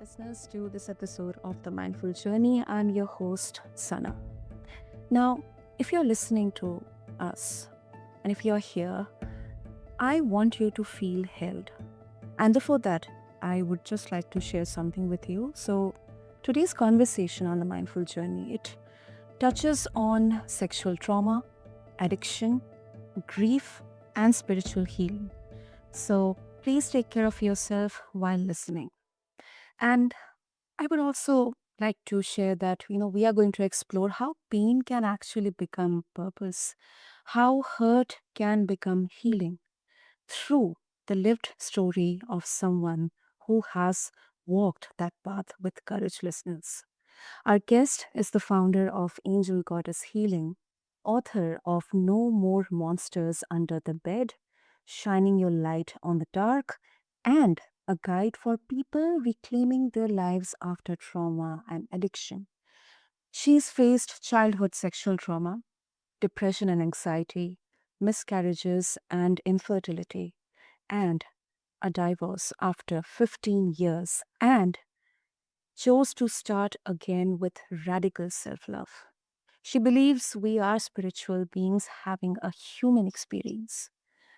listeners, to this episode of The Mindful Journey. I'm your host, Sana. Now, if you're listening to us and if you're here, I want you to feel held. And before that, I would just like to share something with you. So, today's conversation on The Mindful Journey, it touches on sexual trauma, addiction, grief, and spiritual healing. So, please take care of yourself while listening. And I would also like to share that, we are going to explore how pain can actually become purpose, how hurt can become healing through the lived story of someone who has walked that path with courage, listeners. Our guest is the founder of Angel Goddess Healing, author of No More Monsters Under the Bed, Shining Your Light on the Dark, and a guide for people reclaiming their lives after trauma and addiction. She's faced childhood sexual trauma, depression and anxiety, miscarriages and infertility, and a divorce after 15 years, and chose to start again with radical self love. She believes we are spiritual beings having a human experience,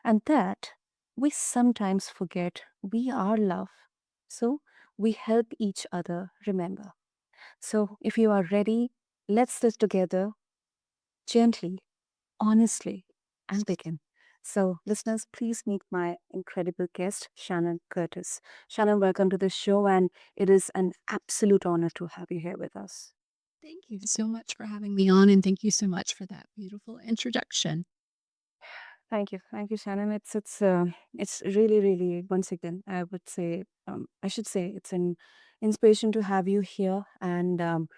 and that we sometimes forget we are love. So we help each other remember. So if you are ready, let's sit together gently, honestly, and begin. So, listeners, please meet my incredible guest, Shannon Curtis. Shannon, welcome to the show, and it is an absolute honor to have you here with us. Thank you so much for having me on, and thank you so much for that beautiful introduction. Thank you, Shannon. It's really, really once again, I would say, I should say, it's an inspiration to have you here. And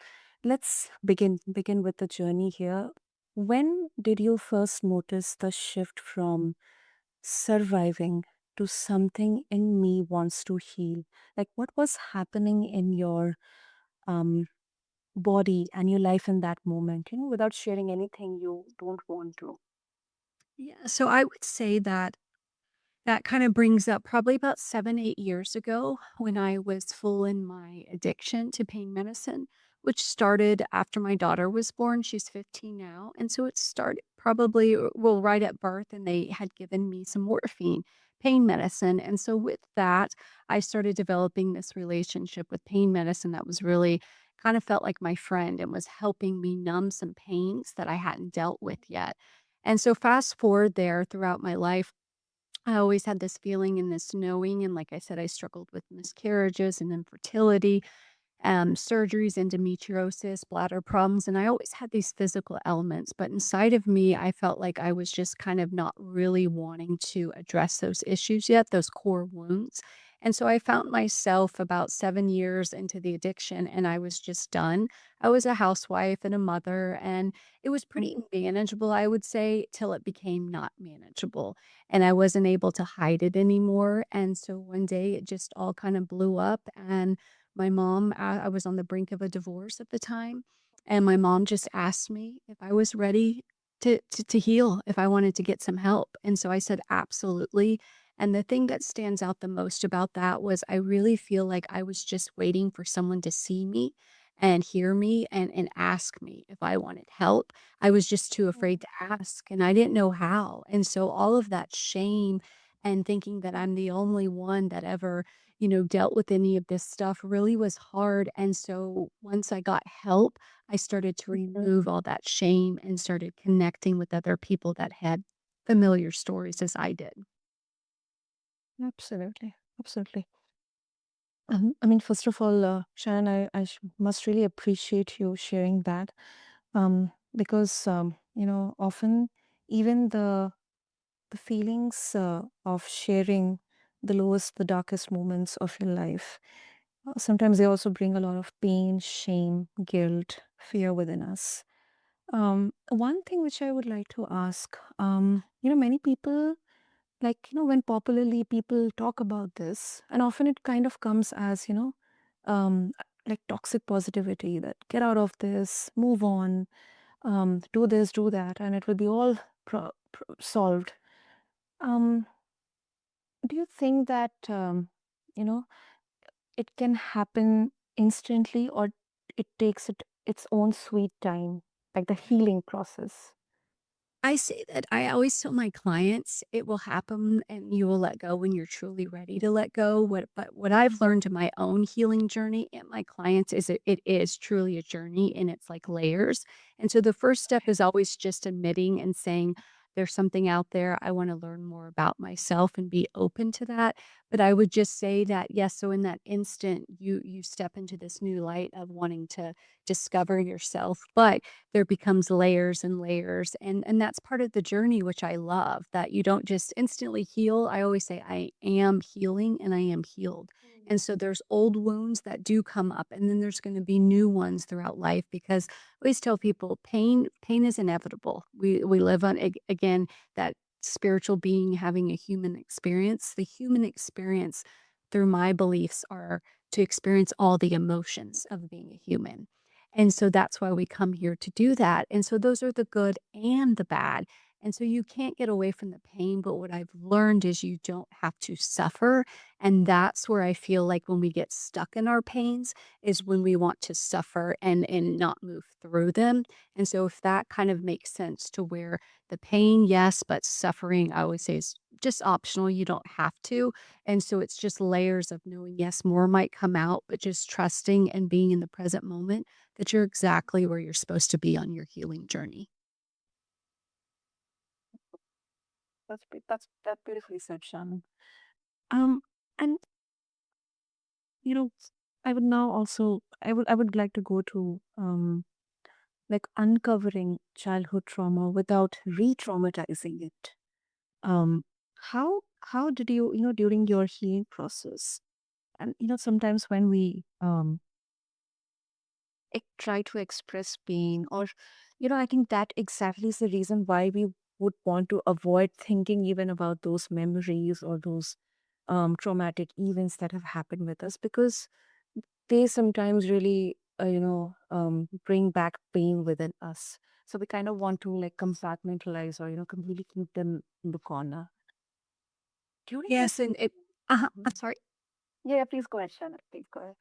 let's begin with the journey here. When did you first notice the shift from surviving to something in me wants to heal? Like, what was happening in your um body and your life in that moment? Without sharing anything you don't want to. Yeah, so I would say that that kind of brings up probably about 7, 8 years ago when I was full in my addiction to pain medicine, which started after my daughter was born. She's 15 now, and so it started probably, well, right at birth, and they had given me some morphine, pain medicine, and so with that, I started developing this relationship with pain medicine that was really kind of felt like my friend and was helping me numb some pains that I hadn't dealt with yet. And so fast forward there throughout my life, I always had this feeling and this knowing, and like I said, I struggled with miscarriages and infertility, surgeries, endometriosis, bladder problems, and I always had these physical elements. But inside of me, I felt like I was just kind of not really wanting to address those issues yet, those core wounds. And so I found myself about 7 years into the addiction, and I was just done. I was a housewife and a mother, and it was pretty manageable, I would say, till it became not manageable. And I wasn't able to hide it anymore. And so one day it just all kind of blew up. And my mom, I was on the brink of a divorce at the time, and my mom just asked me if I was ready to heal, if I wanted to get some help. And so I said, absolutely. And the thing that stands out the most about that was I really feel like I was just waiting for someone to see me and hear me and ask me if I wanted help. I was just too afraid to ask, and I didn't know how. And so all of that shame and thinking that I'm the only one that ever dealt with any of this stuff really was hard. And so once I got help, I started to Mhm. remove all that shame and started connecting with other people that had familiar stories as I did. Absolutely. Absolutely. I mean, first of all, Shannon, I must really appreciate you sharing that, because often even the feelings of sharing the lowest, the darkest moments of your life, sometimes they also bring a lot of pain, shame, guilt, fear within us. One thing which I would like to ask, many people, like, when popularly people talk about this, and often it kind of comes as, like toxic positivity, that get out of this, move on, do this, do that, and it will be all solved. Um, do you think that, you know, it can happen instantly, or it takes its own sweet time, like the healing process? I say that I always tell my clients it will happen and you will let go when you're truly ready to let go. What I've learned in my own healing journey and my clients is it is truly a journey and it's like layers. And so the first step is always just admitting and saying there's something out there. I want to learn more about myself and be open to that. But I would just say that yes, so in that instant you step into this new light of wanting to discover yourself. But there becomes layers and layers, and that's part of the journey, which I love, that you don't just instantly heal. I always say, "I am healing and I am healed." And so there's old wounds that do come up, and then there's gonna be new ones throughout life because I always tell people pain is inevitable. We live on again, that spiritual being having a human experience. The human experience through my beliefs are to experience all the emotions of being a human. And so that's why we come here to do that. And so those are the good and the bad. And so you can't get away from the pain. But what I've learned is you don't have to suffer. And that's where I feel like when we get stuck in our pains is when we want to suffer and not move through them. And so if that kind of makes sense to where the pain, yes, but suffering, I always say is just optional. You don't have to. And so it's just layers of knowing, yes, more might come out, but just trusting and being in the present moment that you're exactly where you're supposed to be on your healing journey. That's beautifully said, Shannon. Um, and you know, I would now also I would like to go to like uncovering childhood trauma without re-traumatizing it. Um, how did you during your healing process, and sometimes when we try to express pain, or I think that exactly is the reason why we would want to avoid thinking even about those memories or those traumatic events that have happened with us, because they sometimes really bring back pain within us. So we kind of want to like compartmentalize, or completely keep them in the corner during your Yes, and it Mhm. I'm sorry. Yeah, please go ahead, Shannon, please go ahead.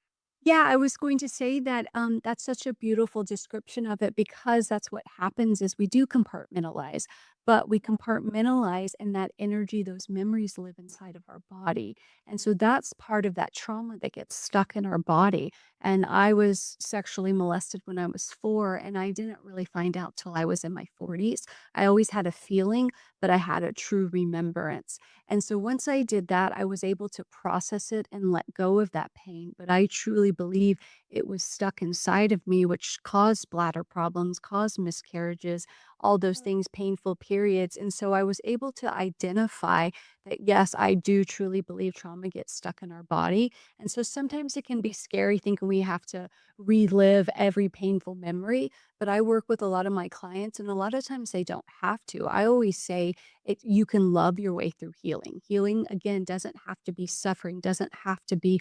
Yeah, I was going to say that that's such a beautiful description of it because that's what happens is we do compartmentalize, but we compartmentalize and that energy, those memories live inside of our body. And so that's part of that trauma that gets stuck in our body. And I was sexually molested when I was 4, and I didn't really find out till I was in my 40s. I always had a feeling, but I had a true remembrance. And so once I did that, I was able to process it and let go of that pain. But I truly believe it was stuck inside of me, which caused bladder problems, caused miscarriages, all those things, painful periods. And so I was able to identify that, yes, I do truly believe trauma gets stuck in our body. And so sometimes it can be scary thinking we have to relive every painful memory. But I work with a lot of my clients, and a lot of times they don't have to. I always say, you can love your way through healing. Healing, again, doesn't have to be suffering, doesn't have to be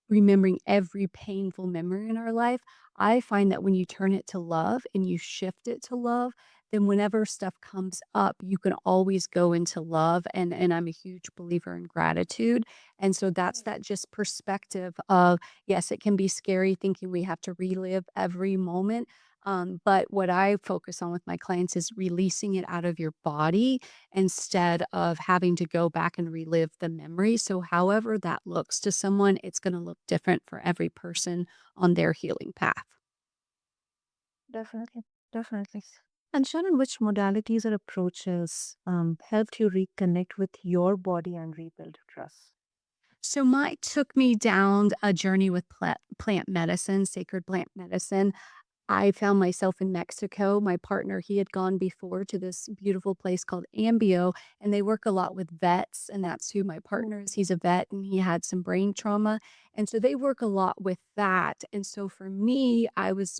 remembering every painful memory in our life. I find that when you turn it to love and you shift it to love, then whenever stuff comes up, you can always go into love. And I'm a huge believer in gratitude. And so that's that just perspective of, yes, it can be scary thinking we have to relive every moment. But what I focus on with my clients is releasing it out of your body instead of having to go back and relive the memory. So, however that looks to someone, it's going to look different for every person on their healing path. Definitely, definitely. And Shannon, which modalities or approaches helped you reconnect with your body and rebuild trust? So, my took me down a journey with plant medicine, sacred plant medicine. I found myself in Mexico. My partner, he had gone before to this beautiful place called Ambio, and they work a lot with vets, and that's who my partner is. He's a vet, and he had some brain trauma, and so they work a lot with that. And so for me,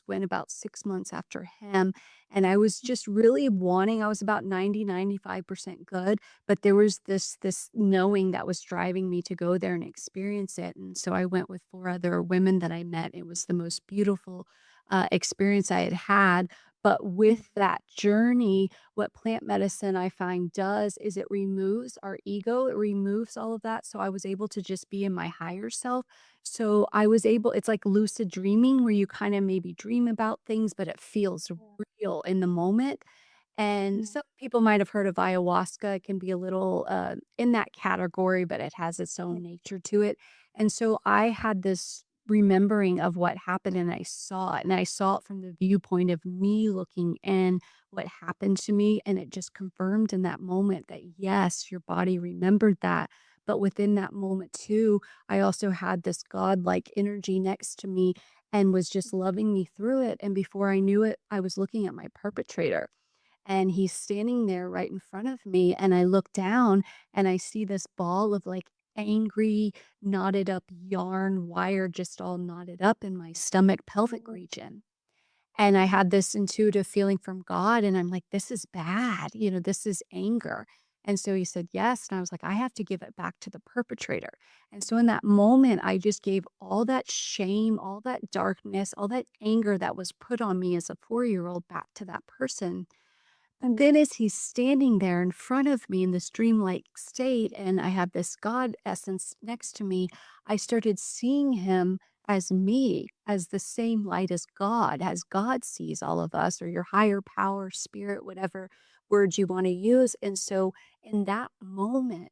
went about 6 months after him, and I was just really wanting. I was about 95% good, but there was this knowing that was driving me to go there and experience it. And so I went with 4 other women that I met. It was the most beautiful experience I had had. But with that journey, what plant medicine I find does is it removes our ego, it removes all of that. So I was able to just be in my higher self. So I was able, it's like lucid dreaming where you kind of maybe dream about things, but it feels real in the moment. And some people might have heard of ayahuasca. It can be a little in that category, but it has its own nature to it. And so I had this remembering of what happened and I saw it. And I saw it from the viewpoint of me looking in what happened to me. And it just confirmed in that moment that, yes, your body remembered that. But within that moment, too, I also had this godlike energy next to me and was just loving me through it. And before I knew it, I was looking at my perpetrator and he's standing there right in front of me, and I look down and I see this ball of, like, angry, knotted up yarn wire just all knotted up in my stomach pelvic region, and I had this intuitive feeling from God, and I'm like, "This is bad, this is anger." And so he said, "Yes," and I was like, "I have to give it back to the perpetrator." And so in that moment, I just gave all that shame, all that darkness, all that anger that was put on me as a 4-year-old back to that person. And then as he's standing there in front of me in this dreamlike state, and I have this God essence next to me, I started seeing him as me, as the same light as God sees all of us, or your higher power, spirit, whatever word you want to use. And so in that moment,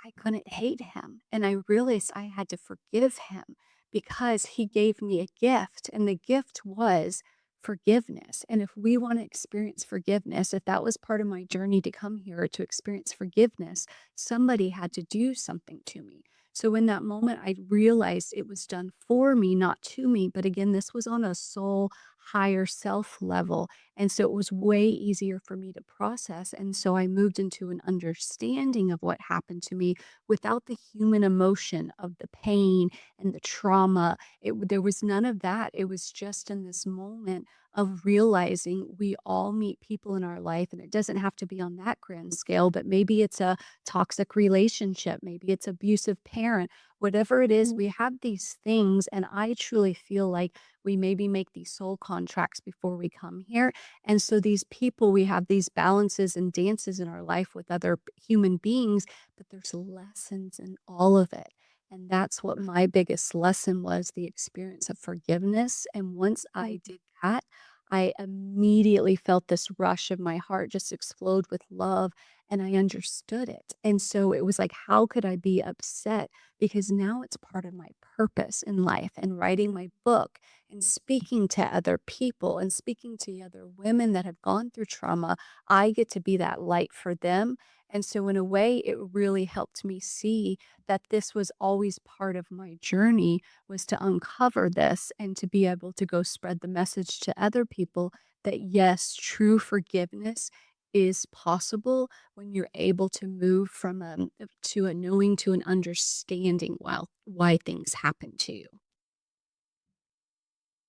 I couldn't hate him, and I realized I had to forgive him because he gave me a gift, and the gift was forgiveness. And if we want to experience forgiveness, if that was part of my journey to come here to experience forgiveness, somebody had to do something to me. So in that moment, I realized it was done for me, not to me. But again, this was on a soul, higher self level. And so it was way easier for me to process. And so I moved into an understanding of what happened to me without the human emotion of the pain and the trauma. There was none of that. It was just in this moment of realizing we all meet people in our life, and it doesn't have to be on that grand scale, but maybe it's a toxic relationship, maybe it's abusive parent, whatever it is, we have these things. And I truly feel like we maybe make these soul contracts before we come here. And so these people, we have these balances and dances in our life with other human beings, but there's lessons in all of it. And that's what my biggest lesson was, the experience of forgiveness. And once I did that, I immediately felt this rush of my heart just explode with love, and I understood it. And so it was like, how could I be upset? Because now it's part of my purpose in life, and writing my book and speaking to other people and speaking to other women that have gone through trauma. I get to be that light for them. And so, in a way, it really helped me see that this was always part of my journey, was to uncover this and to be able to go spread the message to other people that yes, true forgiveness is possible when you're able to move from to a knowing to an understanding while why things happen to you.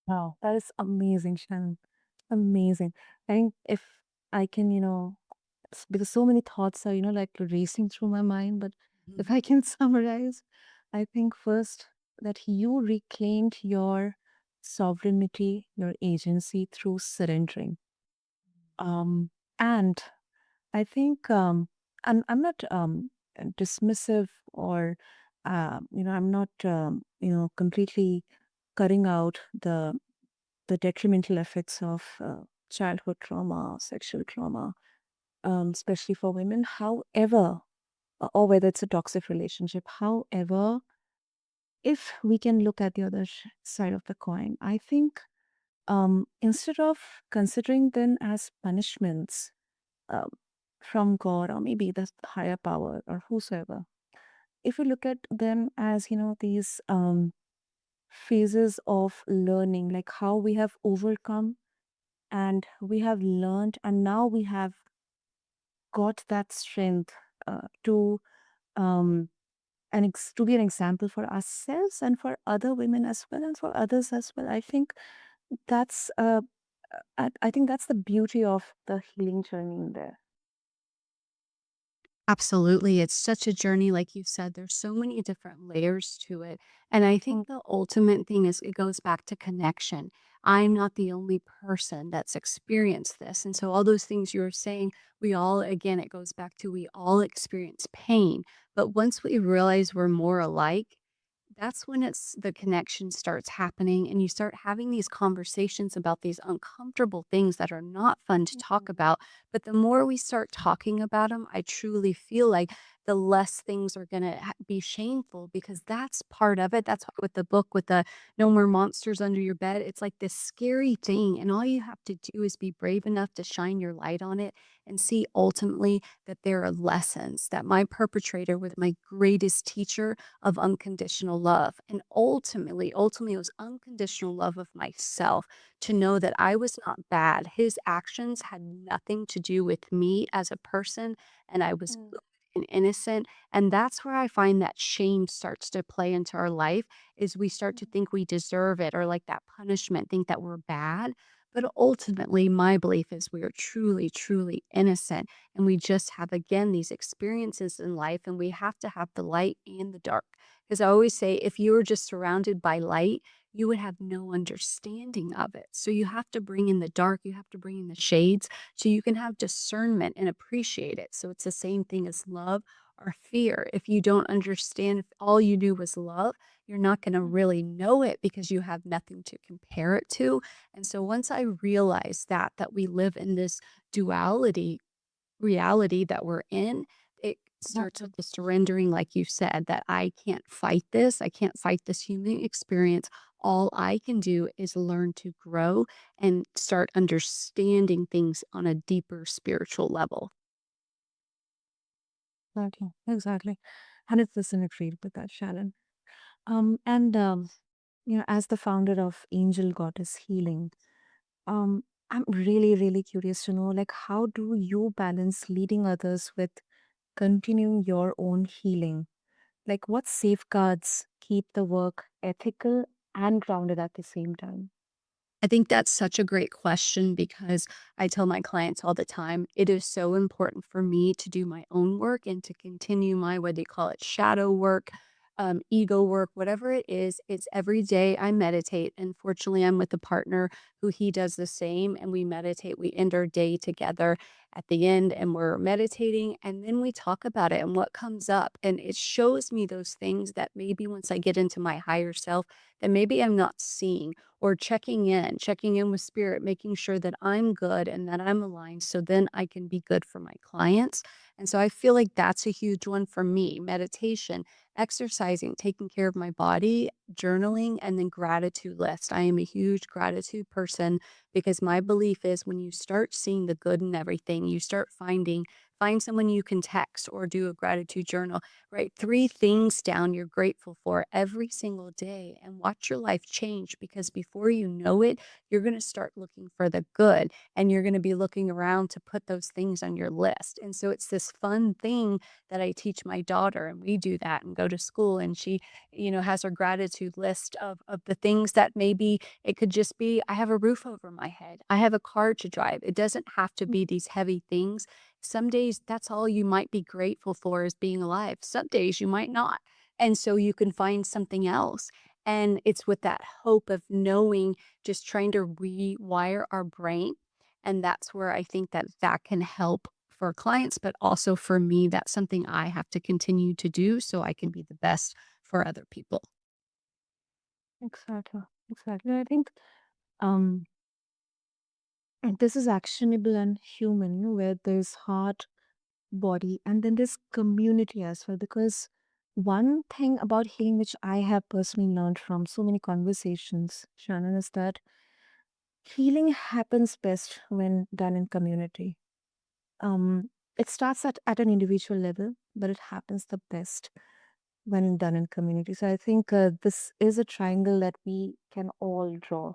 Wow, that is amazing, Shannon. Amazing. I think if I can, because so many thoughts are, like racing through my mind, but if I can summarize, I think first that you reclaimed your sovereignty, your agency through surrendering. And I think, and I'm not dismissive or, I'm not, completely cutting out the detrimental effects of childhood trauma, sexual trauma, especially for women. However, or whether it's a toxic relationship. However, if we can look at the other side of the coin, I think instead of considering them as punishments um, from God or maybe the higher power or whosoever, if we look at them as these phases of learning, like how we have overcome and we have learned, and now we have got that strength to um, to be an example for ourselves and for other women as well and for others as well. I think that's I think that's the beauty of the healing journey in there. Absolutely. It's such a journey, like you said, there's so many different layers to it. And I think Mm, the ultimate thing is it goes back to connection. I'm not the only person that's experienced this. And so all those things you were saying, we all, again, it goes back to we all experience pain. But once we realize we're more alike, that's when it's the connection starts happening and you start having these conversations about these uncomfortable things that are not fun to talk Mhm. about. But the more we start talking about them, I truly feel like the less things are going to be shameful because that's part of it. That's what, with the book, with the No More Monsters Under Your Bed. It's like this scary thing. And all you have to do is be brave enough to shine your light on it and see ultimately that there are lessons, that my perpetrator was my greatest teacher of unconditional love. And ultimately, it was unconditional love of myself to know that I was not bad. His actions had nothing to do with me as a person, and I was Mm, good and innocent. And that's where I find that shame starts to play into our life is we start to mhm, think we deserve it or like that punishment, think that we're bad. But ultimately, my belief is we are truly, truly innocent. And we just have, again, these experiences in life, and we have to have the light and the dark. Because I always say, if you were just surrounded by light, you would have no understanding of it. So you have to bring in the dark, you have to bring in the shades so you can have discernment and appreciate it. So it's the same thing as love or fear. If you don't understand, if all you knew was love, you're not going to mhm, really know it because you have nothing to compare it to. And so once I realized that we live in this duality reality that we're in, it starts mhm. with the surrendering, like you said, that I can't fight this. I can't fight this human experience. All I can do is learn to grow and start understanding things on a deeper spiritual level. Exactly. Exactly. 100% agreed with that, Shannon. And as the founder of Angel Goddess Healing, I'm really, really curious to know, like, how do you balance leading others with continuing your own healing? Like, what safeguards keep the work ethical and grounded at the same time? I think that's such a great question because I tell my clients all the time, it is so important for me to do my own work and to continue my, what they call it, shadow work, ego work, whatever it is. It's every day I meditate. And fortunately, I'm with a partner who he does the same and we meditate. We end our day together at the end and we're meditating and then we talk about it and what comes up. And it shows me those things that maybe once I get into my higher self, that maybe I'm not seeing or checking in with spirit, making sure that I'm good and that I'm aligned so then I can be good for my clients. And so I feel like that's a huge one for me. Meditation, exercising, taking care of my body, journaling, and then gratitude list. I am a huge gratitude person because my belief is when you start seeing the good in everything, you start find someone you can text or do a gratitude journal. Write 3 things down you're grateful for every single day and watch your life change because before you know it, you're gonna start looking for the good, and you're gonna be looking around to put those things on your list, and so it's this fun thing that I teach my daughter, and we do that and go to school, and she, has her gratitude list of the things that maybe it could just be, "I have a roof over my head. I have a car to drive." It doesn't have to be these heavy things. Some days, that's all you might be grateful for is being alive. Some days you might not. And so you can find something else. And it's with that hope of knowing, just trying to rewire our brain. And that's where I think that can help for clients, but also for me, that's something I have to continue to do so I can be the best for other people. Exactly. Exactly. I think um this is actionable and human, where there's heart, body, and then there's community as well. Because one thing about healing, which I have personally learned from so many conversations, Shannon, is that healing happens best when done in community. Um, it starts at an individual level, but it happens the best when done in community. So I think this is a triangle that we can all draw.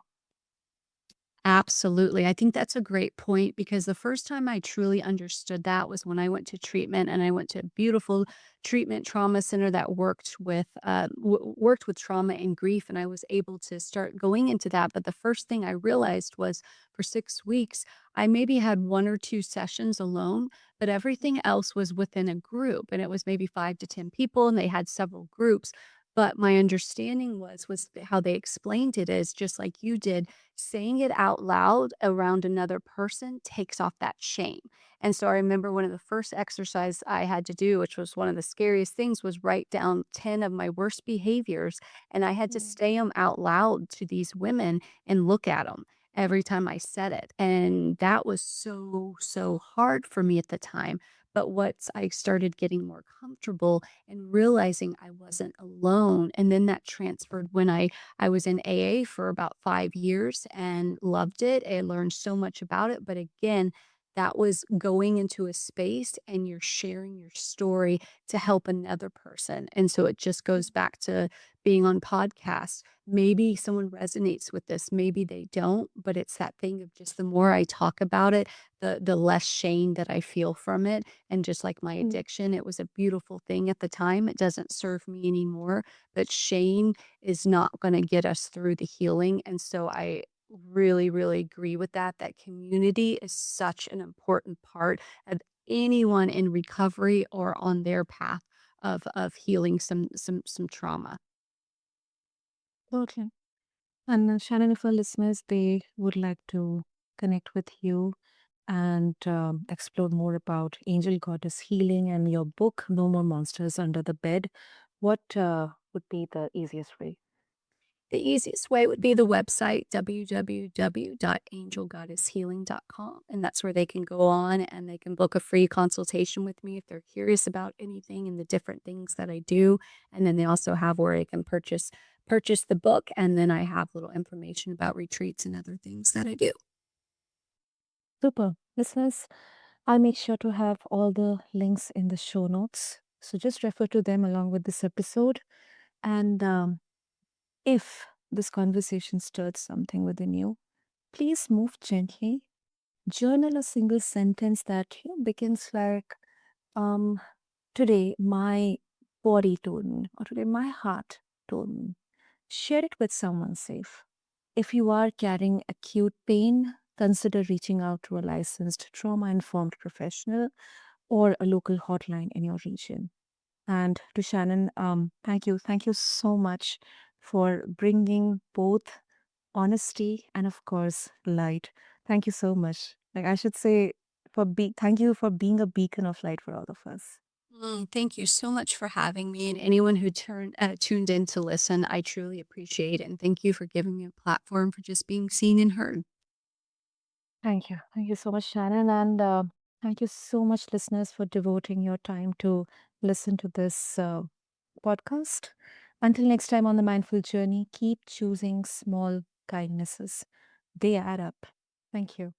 Absolutely. I think that's a great point because the first time I truly understood that was when I went to treatment and I went to a beautiful treatment trauma center that worked with trauma and grief and I was able to start going into that, but the first thing I realized was for 6 weeks I maybe had 1 or 2 sessions alone, but everything else was within a group and it was maybe 5 to 10 people and they had several groups. But my understanding was how they explained it is just like you did, saying it out loud around another person takes off that shame. And so I remember one of the first exercise I had to do, which was one of the scariest things, was write down 10 of my worst behaviors. And I had to Mm, say them out loud to these women and look at them every time I said it. And that was so, so hard for me at the time. But once I started getting more comfortable and realizing I wasn't alone. And then that transferred when I was in AA for about 5 years and loved it. I learned so much about it, but again, that was going into a space and you're sharing your story to help another person. And so it just goes back to being on podcasts. Maybe someone resonates with this, maybe they don't, but it's that thing of just the more I talk about it, the less shame that I feel from it. And just like my mm, addiction, it was a beautiful thing at the time. It doesn't serve me anymore, but shame is not going to get us through the healing. And so I really, really agree with that. That community is such an important part of anyone in recovery or on their path of healing some trauma. totally. And Shannon, if our listeners they would like to connect with you and explore more about angel goddess healing and your book, No More Monsters Under the Bed, what would be the easiest way? The easiest way would be the website www.angelgoddesshealing.com, and that's where they can go on and they can book a free consultation with me if they're curious about anything and the different things that I do. And then they also have where I can purchase the book, and then I have little information about retreats and other things that I do. Super. Listeners, I'll make sure to have all the links in the show notes. So just refer to them along with this episode. And if this conversation stirred something within you, please move gently. Journal a single sentence that begins like, um, today my body told me, or today my heart told me. Share it with someone safe. If you are carrying acute pain, consider reaching out to a licensed trauma informed professional or a local hotline in your region. And to Shannon, thank you. Thank you so much for bringing both honesty and, of course, light. Thank you so much. Like I should say, thank you for being a beacon of light for all of us. Thank you so much for having me, and anyone who tuned in to listen. I truly appreciate it, and thank you for giving me a platform for just being seen and heard. Thank you. Thank you so much, Shannon. And thank you so much, listeners, for devoting your time to listen to this podcast. Until next time on the Mindful Journey, keep choosing small kindnesses. They add up. Thank you.